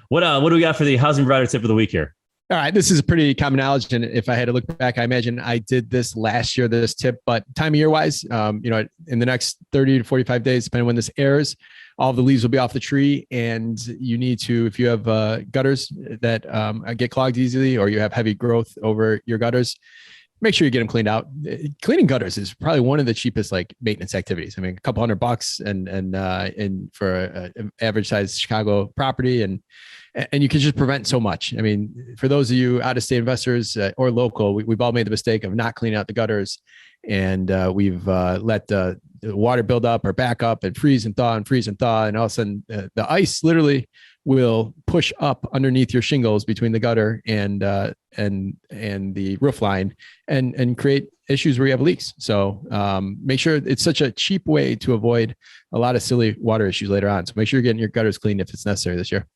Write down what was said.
What do we got for the housing provider tip of the week here? All right, this is pretty common knowledge, and if I had to look back, I imagine I did this last year, this tip. But time of year wise, in the next 30 to 45 days, depending on when this airs, all the leaves will be off the tree, and you need to, if you have gutters that get clogged easily, or you have heavy growth over your gutters, make sure you get them cleaned out. Cleaning gutters is probably one of the cheapest like maintenance activities. I mean, a couple $100 and for an average size Chicago property, and you can just prevent so much. I mean, for those of you out of state investors or local, we've all made the mistake of not cleaning out the gutters, and we've let the water build up or back up and freeze and thaw, and all of a sudden the ice literally will push up underneath your shingles between the gutter and the roof line and create issues where you have leaks. So make sure, it's such a cheap way to avoid a lot of silly water issues later on. So make sure you're getting your gutters cleaned if it's necessary this year.